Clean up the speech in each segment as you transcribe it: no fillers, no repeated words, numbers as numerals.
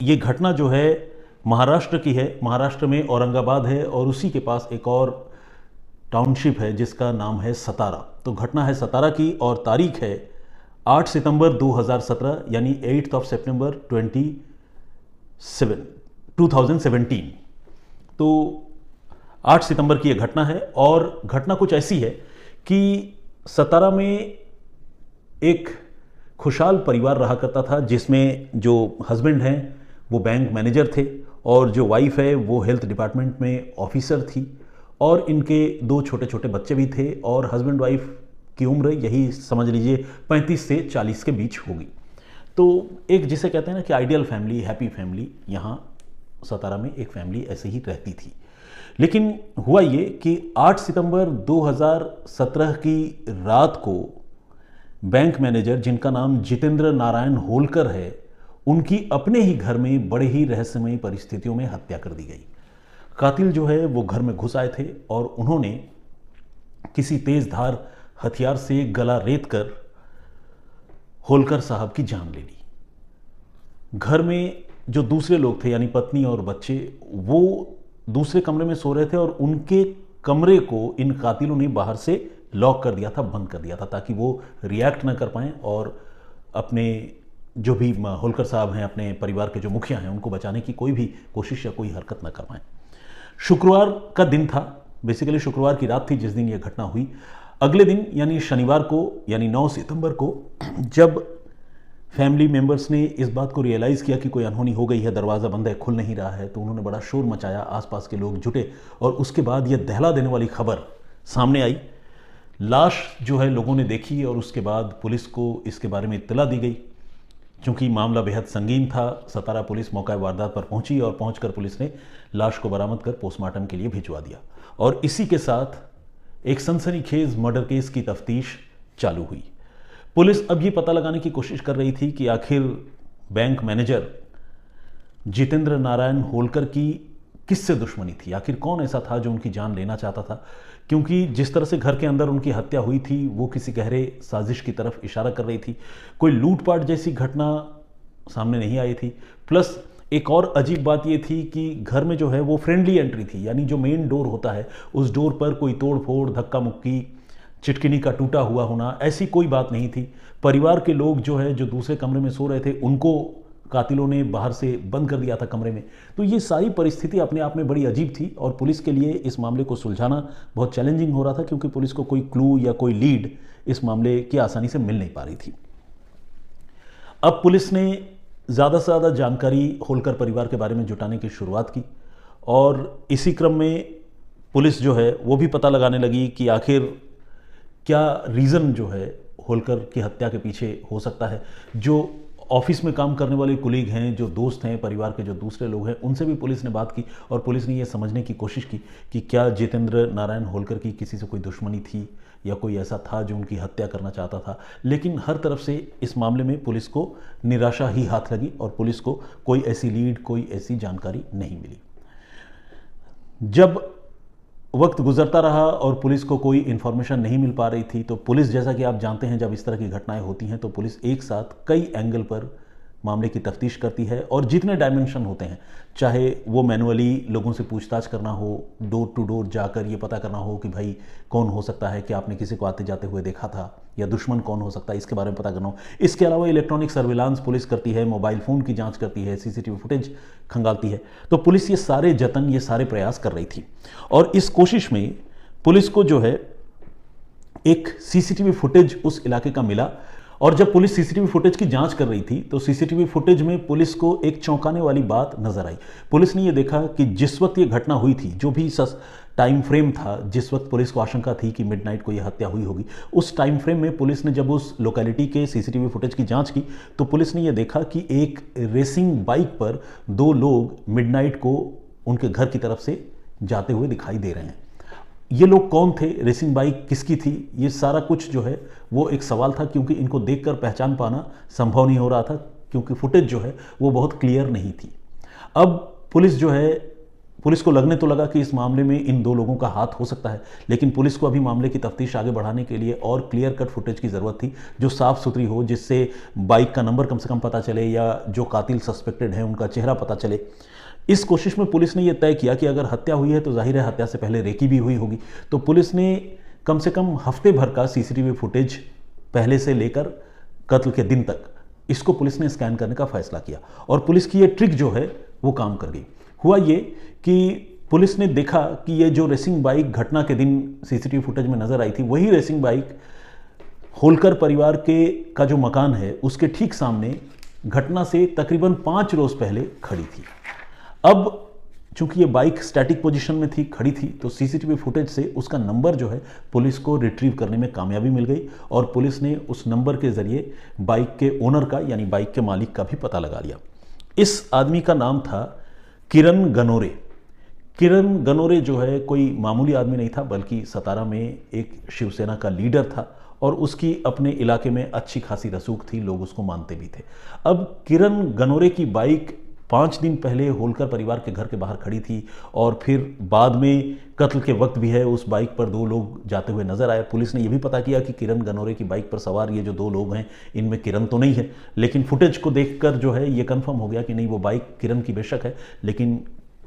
ये घटना जो है महाराष्ट्र की है। महाराष्ट्र में औरंगाबाद है और उसी के पास एक और टाउनशिप है जिसका नाम है सतारा। तो घटना है सतारा की और तारीख है 8 सितंबर 2017 यानी 8 ऑफ सितंबर 2017। तो 8 सितंबर की यह घटना है और घटना कुछ ऐसी है कि सतारा में एक खुशहाल परिवार रहा करता था जिसमें जो हस्बैंड हैं वो बैंक मैनेजर थे और जो वाइफ है वो हेल्थ डिपार्टमेंट में ऑफिसर थी और इनके 2 छोटे छोटे बच्चे भी थे और हस्बैंड वाइफ की उम्र यही समझ लीजिए 35 से 40 के बीच होगी। तो एक जिसे कहते हैं ना कि आइडियल फैमिली, हैप्पी फैमिली, यहाँ सतारा में एक फैमिली ऐसे ही रहती थी। लेकिन हुआ ये कि 8 सितंबर 2017 की रात को बैंक मैनेजर जिनका नाम जितेंद्र नारायण होलकर है, उनकी अपने ही घर में बड़े ही रहस्यमयी परिस्थितियों में हत्या कर दी गई। कातिल जो है वो घर में घुस आए थे और उन्होंने किसी तेज धार हथियार से गला रेत कर होलकर साहब की जान ले ली। घर में जो दूसरे लोग थे यानी पत्नी और बच्चे वो दूसरे कमरे में सो रहे थे और उनके कमरे को इन कातिलों ने बाहर से लॉक कर दिया था, बंद कर दिया था ताकि वो रिएक्ट ना कर पाएं और अपने जो भी होलकर साहब हैं, अपने परिवार के जो मुखिया हैं, उनको बचाने की कोई भी कोशिश या कोई हरकत ना कर पाएं। शुक्रवार का दिन था, बेसिकली शुक्रवार की रात थी जिस दिन यह घटना हुई। अगले दिन यानी शनिवार को यानी 9 सितंबर को जब फैमिली मेंबर्स ने इस बात को रियलाइज़ किया कि कोई अनहोनी हो गई है, दरवाज़ा बंद है, खुल नहीं रहा है, तो उन्होंने बड़ा शोर मचाया, आसपास के लोग जुटे और उसके बाद यह दहला देने वाली खबर सामने आई। लाश जो है लोगों ने देखी और उसके बाद पुलिस को इसके बारे में इत्तला दी गई। चूंकि मामला बेहद संगीन था, सतारा पुलिस मौका वारदात पर पहुंची और पहुंचकर पुलिस ने लाश को बरामद कर पोस्टमार्टम के लिए भिजवा दिया और इसी के साथ एक सनसनीखेज मर्डर केस की तफ्तीश चालू हुई। पुलिस अब ये पता लगाने की कोशिश कर रही थी कि आखिर बैंक मैनेजर जितेंद्र नारायण होलकर की किससे दुश्मनी थी, आखिर कौन ऐसा था जो उनकी जान लेना चाहता था, क्योंकि जिस तरह से घर के अंदर उनकी हत्या हुई थी वो किसी गहरे साजिश की तरफ इशारा कर रही थी। कोई लूटपाट जैसी घटना सामने नहीं आई थी। प्लस एक और अजीब बात ये थी कि घर में जो है वो फ्रेंडली एंट्री थी, यानी जो मेन डोर होता है उस डोर पर कोई तोड़ फोड़, धक्का मुक्की, चिटकिनी का टूटा हुआ होना, ऐसी कोई बात नहीं थी। परिवार के लोग जो है जो दूसरे कमरे में सो रहे थे उनको कातिलों ने बाहर से बंद कर दिया था कमरे में। तो ये सारी परिस्थिति अपने आप में बड़ी अजीब थी और पुलिस के लिए इस मामले को सुलझाना बहुत चैलेंजिंग हो रहा था क्योंकि पुलिस को कोई क्लू या कोई लीड इस मामले की आसानी से मिल नहीं पा रही थी। अब पुलिस ने ज़्यादा से ज़्यादा जानकारी होलकर परिवार के बारे में जुटाने की शुरुआत की और इसी क्रम में पुलिस जो है वो भी पता लगाने लगी कि आखिर क्या रीज़न जो है होलकर की हत्या के पीछे हो सकता है। जो ऑफिस में काम करने वाले कुलीग हैं, जो दोस्त हैं, परिवार के जो दूसरे लोग हैं, उनसे भी पुलिस ने बात की और पुलिस ने ये समझने की कोशिश की कि क्या जितेंद्र नारायण होलकर की किसी से कोई दुश्मनी थी या कोई ऐसा था जो उनकी हत्या करना चाहता था। लेकिन हर तरफ से इस मामले में पुलिस को निराशा ही हाथ लगी और पुलिस को कोई ऐसी लीड, कोई ऐसी जानकारी नहीं मिली। जब वक्त गुजरता रहा और पुलिस को कोई इन्फॉर्मेशन नहीं मिल पा रही थी तो पुलिस, जैसा कि आप जानते हैं, जब इस तरह की घटनाएं होती हैं तो पुलिस एक साथ कई एंगल पर मामले की तफ्तीश करती है और जितने डायमेंशन होते हैं, चाहे वो मैनुअली लोगों से पूछताछ करना हो, डोर टू डोर जाकर ये पता करना हो कि भाई कौन हो सकता है, कि आपने किसी को आते जाते हुए देखा था, या दुश्मन कौन हो सकता है, इसके बारे में पता करना हो। इसके अलावा इलेक्ट्रॉनिक सर्विलांस पुलिस करती है, मोबाइल फ़ोन की जांच करती है, सीसीटीवी फुटेज खंगालती है। तो पुलिस ये सारे जतन, ये सारे प्रयास कर रही थी और इस कोशिश में पुलिस को जो है एक सीसीटीवी फुटेज उस इलाके का मिला और जब पुलिस सीसीटीवी फुटेज की जांच कर रही थी तो सीसीटीवी फुटेज में पुलिस को एक चौंकाने वाली बात नजर आई। पुलिस ने यह देखा कि जिस वक्त ये घटना हुई थी, जो भी टाइम फ्रेम था जिस वक्त पुलिस को आशंका थी कि मिडनाइट को यह हत्या हुई होगी, उस टाइम फ्रेम में पुलिस ने जब उस लोकेलिटी के सीसीटीवी फुटेज की जांच की तो पुलिस ने यह देखा कि एक रेसिंग बाइक पर 2 लोग मिडनाइट को उनके घर की तरफ से जाते हुए दिखाई दे रहे हैं। ये लोग कौन थे, रेसिंग बाइक किसकी थी, ये सारा कुछ जो है वो एक सवाल था क्योंकि इनको देखकर पहचान पाना संभव नहीं हो रहा था क्योंकि फुटेज जो है वो बहुत क्लियर नहीं थी। अब पुलिस जो है पुलिस को लगने तो लगा कि इस मामले में इन दो लोगों का हाथ हो सकता है, लेकिन पुलिस को अभी मामले की तफ्तीश आगे बढ़ाने के लिए और क्लियर कट फुटेज की ज़रूरत थी जो साफ़ सुथरी हो, जिससे बाइक का नंबर कम से कम पता चले या जो कातिल सस्पेक्टेड है उनका चेहरा पता चले। इस कोशिश में पुलिस ने यह तय किया कि अगर हत्या हुई है तो जाहिर है हत्या से पहले रेकी भी हुई होगी। तो पुलिस ने कम से कम हफ्ते भर का सीसीटीवी फुटेज पहले से लेकर कत्ल के दिन तक इसको पुलिस ने स्कैन करने का फैसला किया और पुलिस की ये ट्रिक जो है वो काम कर गई। हुआ ये कि पुलिस ने देखा कि ये जो रेसिंग बाइक घटना के दिन सीसीटीवी फुटेज में नजर आई थी, वही रेसिंग बाइक होलकर परिवार के का जो मकान है उसके ठीक सामने घटना से तकरीबन 5 रोज पहले खड़ी थी। अब चूंकि ये बाइक स्टैटिक पोजीशन में थी, खड़ी थी, तो सीसीटीवी फुटेज से उसका नंबर जो है पुलिस को रिट्रीव करने में कामयाबी मिल गई और पुलिस ने उस नंबर के जरिए बाइक के ओनर का यानी बाइक के मालिक का भी पता लगा लिया। इस आदमी का नाम था किरण गनोरे। किरण गनोरे जो है कोई मामूली आदमी नहीं था, बल्कि सतारा में एक शिवसेना का लीडर था और उसकी अपने इलाके में अच्छी खासी रसूख थी, लोग उसको मानते भी थे। अब किरण गनोरे की बाइक 5 दिन पहले होलकर परिवार के घर के बाहर खड़ी थी और फिर बाद में कत्ल के वक्त भी है उस बाइक पर 2 लोग जाते हुए नजर आए। पुलिस ने यह भी पता किया कि किरण गनोरे की बाइक पर सवार ये जो 2 लोग हैं इनमें किरण तो नहीं है, लेकिन फुटेज को देखकर जो है ये कंफर्म हो गया कि नहीं, वो बाइक किरण की बेशक है, लेकिन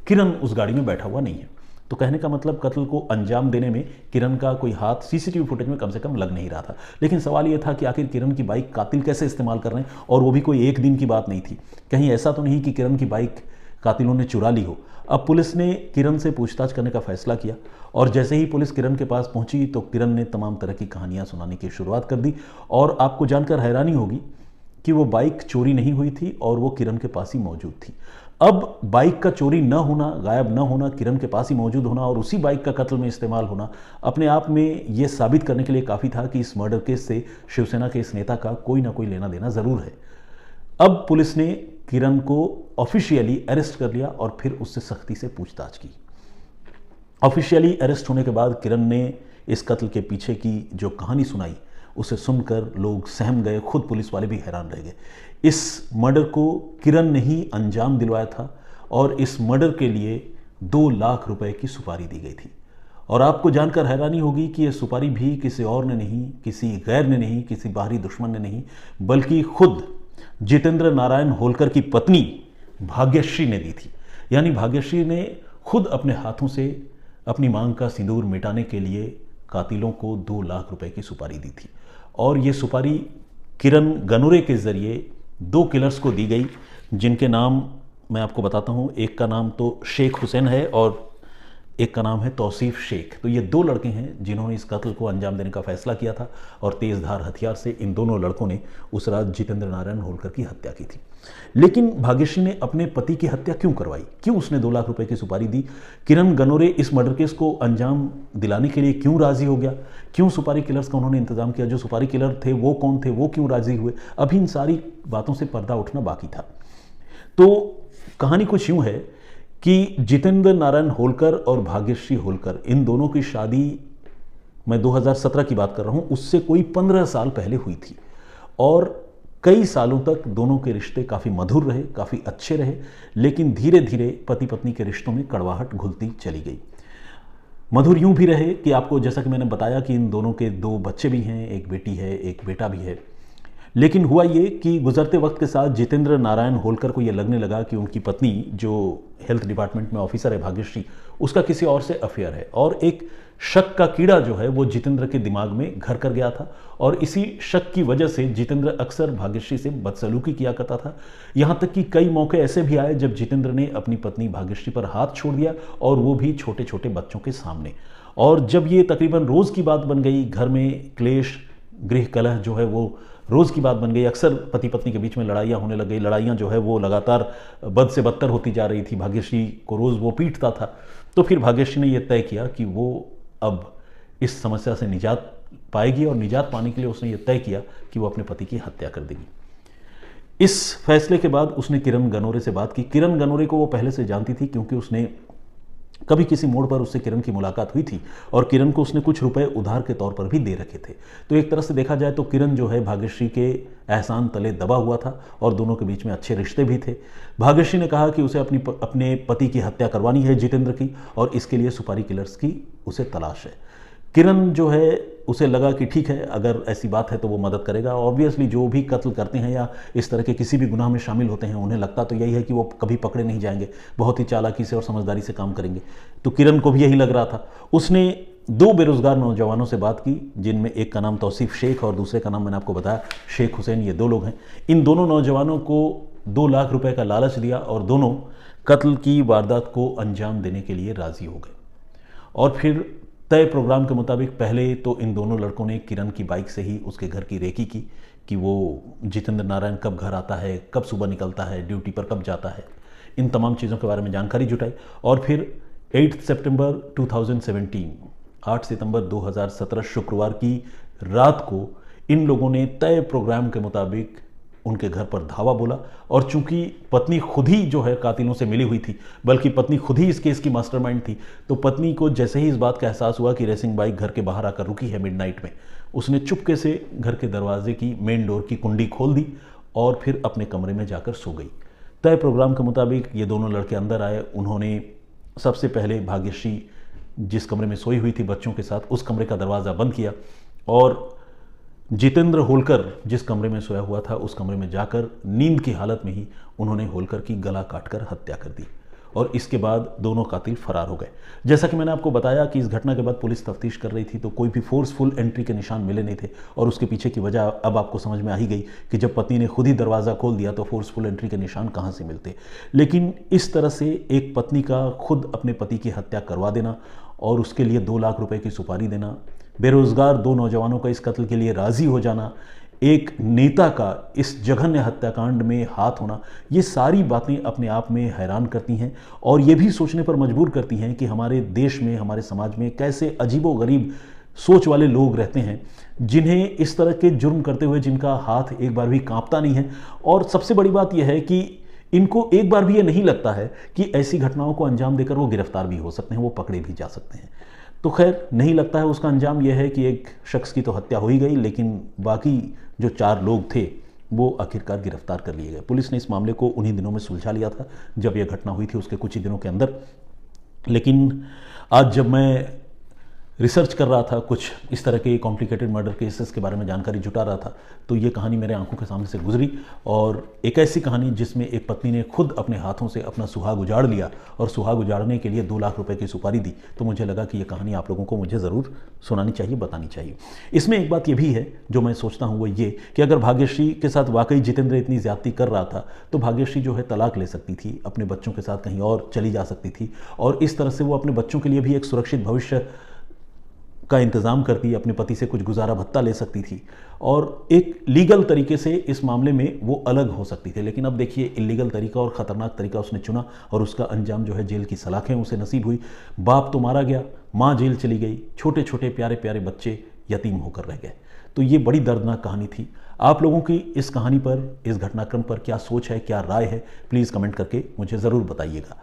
किरण उस गाड़ी में बैठा हुआ नहीं है। तो कहने का मतलब कत्ल को अंजाम देने में किरण का कोई हाथ सीसीटीवी फुटेज में कम से कम लग नहीं रहा था। लेकिन सवाल यह था कि आखिर किरण की बाइक कातिल कैसे इस्तेमाल कर रहे हैं, और वो भी कोई एक दिन की बात नहीं थी। कहीं ऐसा तो नहीं कि किरण की बाइक कातिलों ने चुरा ली हो। अब पुलिस ने किरण से पूछताछ करने का फैसला किया और जैसे ही पुलिस किरण के पास पहुंची तो किरण ने तमाम तरह की कहानियां सुनाने की शुरुआत कर दी। और आपको जानकर हैरानी होगी कि वो बाइक चोरी नहीं हुई थी और वो किरण के पास ही मौजूद थी। अब बाइक का चोरी न होना, गायब न होना, किरण के पास ही मौजूद होना और उसी बाइक का कत्ल में इस्तेमाल होना अपने आप में यह साबित करने के लिए काफ़ी था कि इस मर्डर केस से शिवसेना के इस नेता का कोई ना कोई लेना देना ज़रूर है। अब पुलिस ने किरण को ऑफिशियली अरेस्ट कर लिया और फिर उससे सख्ती से पूछताछ की। ऑफिशियली अरेस्ट होने के बाद किरण ने इस कत्ल के पीछे की जो कहानी सुनाई उसे सुनकर लोग सहम गए, खुद पुलिस वाले भी हैरान रह गए। इस मर्डर को किरण ने ही अंजाम दिलवाया था और इस मर्डर के लिए 2 लाख रुपए की सुपारी दी गई थी। और आपको जानकर हैरानी होगी कि यह सुपारी भी किसी और ने नहीं, किसी गैर ने नहीं, किसी बाहरी दुश्मन ने नहीं, बल्कि खुद जितेंद्र नारायण होलकर की पत्नी भाग्यश्री ने दी थी। यानी भाग्यश्री ने खुद अपने हाथों से अपनी मांग का सिंदूर मिटाने के लिए कातिलों को 2 लाख रुपए की सुपारी दी थी। और ये सुपारी किरण गनोरे के जरिए 2 किलर्स को दी गई, जिनके नाम मैं आपको बताता हूँ। एक का नाम तो शेख हुसैन है और एक का नाम है तौसीफ शेख। तो ये 2 लड़के हैं जिन्होंने इस कत्ल को अंजाम देने का फैसला किया था और तेज़धार हथियार से इन दोनों लड़कों ने उस रात जितेंद्र नारायण होलकर की हत्या की थी। लेकिन भाग्यश्री ने अपने पति की हत्या क्यों करवाई? क्यों उसने 2 लाख रुपए की सुपारी दी? किरण गनोरे इस मर्डर केस को अंजाम दिलाने के लिए क्यों राजी हो गया? क्यों सुपारी किलर्स का उन्होंने इंतजाम किया? जो सुपारी किलर थे वो कौन थे? वो क्यों राजी हुए? अभी इन सारी बातों से पर्दा उठना बाकी था। तो कहानी कुछ यूं है कि जितेंद्र नारायण होलकर और भाग्यश्री होलकर, इन दोनों की शादी मैं 2017 की बात कर रहा हूं, उससे कोई 15 साल पहले हुई थी और कई सालों तक दोनों के रिश्ते काफ़ी मधुर रहे, काफ़ी अच्छे रहे। लेकिन धीरे धीरे पति पत्नी के रिश्तों में कड़वाहट घुलती चली गई। मधुर यूं भी रहे कि आपको जैसा कि मैंने बताया कि इन दोनों के 2 बच्चे भी हैं, एक बेटी है, एक बेटा भी है। लेकिन हुआ ये कि गुजरते वक्त के साथ जितेंद्र नारायण होलकर को ये लगने लगा कि उनकी पत्नी जो हेल्थ डिपार्टमेंट में ऑफिसर है भाग्यश्री, उसका किसी और से अफेयर है। और एक शक का कीड़ा जो है वो जितेंद्र के दिमाग में घर कर गया था और इसी शक की वजह से जितेंद्र अक्सर भाग्यश्री से बदसलूकी किया करता था। यहाँ तक कि कई मौके ऐसे भी आए जब जितेंद्र ने अपनी पत्नी भाग्यश्री पर हाथ छोड़ दिया और वो भी छोटे छोटे बच्चों के सामने। और जब ये तकरीबन रोज़ की बात बन गई, घर में क्लेश, गृह कलह जो है वो रोज़ की बात बन गई। अक्सर पति पत्नी के बीच में लड़ाइयाँ होने लग गई। लड़ाइयाँ जो है वो लगातार बद से बदतर होती जा रही थी। भाग्यश्री को रोज़ वो पीटता था। तो फिर भाग्यश्री ने यह तय किया कि वो अब इस समस्या से निजात पाएगी और निजात पाने के लिए उसने ये तय किया कि वो अपने पति की हत्या कर देगी। इस फैसले के बाद उसने किरण गनोरे से बात की। किरण गनोरे को वो पहले से जानती थी क्योंकि उसने कभी किसी मोड़ पर उससे किरण की मुलाकात हुई थी और किरण को उसने कुछ रुपए उधार के तौर पर भी दे रखे थे। तो एक तरह से देखा जाए तो किरण जो है भाग्यश्री के एहसान तले दबा हुआ था और दोनों के बीच में अच्छे रिश्ते भी थे। भाग्यश्री ने कहा कि उसे अपने पति की हत्या करवानी है जितेंद्र की, और इसके लिए सुपारी किलर्स की उसे तलाश है। किरण जो है उसे लगा कि ठीक है, अगर ऐसी बात है तो वो मदद करेगा। ऑब्वियसली जो भी कत्ल करते हैं या इस तरह के किसी भी गुनाह में शामिल होते हैं, उन्हें लगता तो यही है कि वो कभी पकड़े नहीं जाएंगे, बहुत ही चालाकी से और समझदारी से काम करेंगे। तो किरण को भी यही लग रहा था। उसने 2 बेरोजगार नौजवानों से बात की, जिनमें एक का नाम तौसीफ शेख और दूसरे का नाम मैंने आपको बताया शेख हुसैन। ये 2 लोग हैं। इन दोनों नौजवानों को 2 लाख रुपए का लालच दिया और दोनों कत्ल की वारदात को अंजाम देने के लिए राजी हो गए। और फिर तय प्रोग्राम के मुताबिक पहले तो इन दोनों लड़कों ने किरण की बाइक से ही उसके घर की रेकी की कि वो जितेंद्र नारायण कब घर आता है, कब सुबह निकलता है, ड्यूटी पर कब जाता है, इन तमाम चीज़ों के बारे में जानकारी जुटाई। और फिर 8 सितंबर 2017 8 सितंबर 2017 शुक्रवार की रात को इन लोगों ने तय प्रोग्राम के मुताबिक उनके घर पर धावा बोला। और चूंकि पत्नी खुद ही जो है कातिलों से मिली हुई थी, बल्कि पत्नी खुद ही इस केस की मास्टरमाइंड थी, तो पत्नी को जैसे ही इस बात का एहसास हुआ कि रेसिंग बाइक घर के बाहर आकर रुकी है मिडनाइट में, उसने चुपके से घर के दरवाजे की मेन डोर की कुंडी खोल दी और फिर अपने कमरे में जाकर सो गई। तय प्रोग्राम के मुताबिक ये दोनों लड़के अंदर आए। उन्होंने सबसे पहले भाग्यश्री जिस कमरे में सोई हुई थी बच्चों के साथ, उस कमरे का दरवाज़ा बंद किया और जितेंद्र होलकर जिस कमरे में सोया हुआ था उस कमरे में जाकर नींद की हालत में ही उन्होंने होलकर की गला काटकर हत्या कर दी। और इसके बाद दोनों कातिल फरार हो गए। जैसा कि मैंने आपको बताया कि इस घटना के बाद पुलिस तफ्तीश कर रही थी, तो कोई भी फोर्सफुल एंट्री के निशान मिले नहीं थे। और उसके पीछे की वजह अब आपको समझ में आ ही गई कि जब पत्नी ने खुद ही दरवाज़ा खोल दिया तो फोर्सफुल एंट्री के निशान कहाँ से मिलते। लेकिन इस तरह से एक पत्नी का खुद अपने पति की हत्या करवा देना और उसके लिए 2 लाख रुपए की सुपारी देना, बेरोजगार 2 नौजवानों का इस कत्ल के लिए राजी हो जाना, एक नेता का इस जघन्य हत्याकांड में हाथ होना, ये सारी बातें अपने आप में हैरान करती हैं और ये भी सोचने पर मजबूर करती हैं कि हमारे देश में, हमारे समाज में कैसे अजीबोगरीब सोच वाले लोग रहते हैं, जिन्हें इस तरह के जुर्म करते हुए जिनका हाथ एक बार भी कांपता नहीं है। और सबसे बड़ी बात यह है कि इनको एक बार भी ये नहीं लगता है कि ऐसी घटनाओं को अंजाम देकर वो गिरफ्तार भी हो सकते हैं, वो पकड़े भी जा सकते हैं। तो खैर नहीं लगता है। उसका अंजाम यह है कि एक शख्स की तो हत्या हो ही गई, लेकिन बाकी जो 4 लोग थे वो आखिरकार गिरफ्तार कर लिए गए। पुलिस ने इस मामले को उन्हीं दिनों में सुलझा लिया था जब यह घटना हुई थी, उसके कुछ ही दिनों के अंदर। लेकिन आज जब मैं रिसर्च कर रहा था, कुछ इस तरह के कॉम्प्लिकेटेड मर्डर केसेस के बारे में जानकारी जुटा रहा था, तो ये कहानी मेरे आंखों के सामने से गुजरी। और एक ऐसी कहानी जिसमें एक पत्नी ने खुद अपने हाथों से अपना सुहाग उजाड़ लिया और सुहाग उजाड़ने के लिए 2 लाख रुपए की सुपारी दी, तो मुझे लगा कि ये कहानी आप लोगों को मुझे ज़रूर सुनानी चाहिए, बतानी चाहिए। इसमें एक बात ये भी है जो मैं सोचता हूँ, वो ये कि अगर भाग्यश्री के साथ वाकई जितेंद्र इतनी ज़्यादती कर रहा था, तो भाग्यश्री जो है तलाक ले सकती थी, अपने बच्चों के साथ कहीं और चली जा सकती थी और इस तरह से वो अपने बच्चों के लिए भी एक सुरक्षित भविष्य का इंतज़ाम करती, अपने पति से कुछ गुजारा भत्ता ले सकती थी और एक लीगल तरीके से इस मामले में वो अलग हो सकती थी। लेकिन अब देखिए, इलीगल तरीका और ख़तरनाक तरीका उसने चुना और उसका अंजाम जो है जेल की सलाखें उसे नसीब हुई। बाप तो मारा गया, माँ जेल चली गई, छोटे छोटे प्यारे प्यारे बच्चे यतीम होकर रह गए। तो ये बड़ी दर्दनाक कहानी थी। आप लोगों की इस कहानी पर, इस घटनाक्रम पर क्या सोच है, क्या राय है, प्लीज़ कमेंट करके मुझे ज़रूर बताइएगा।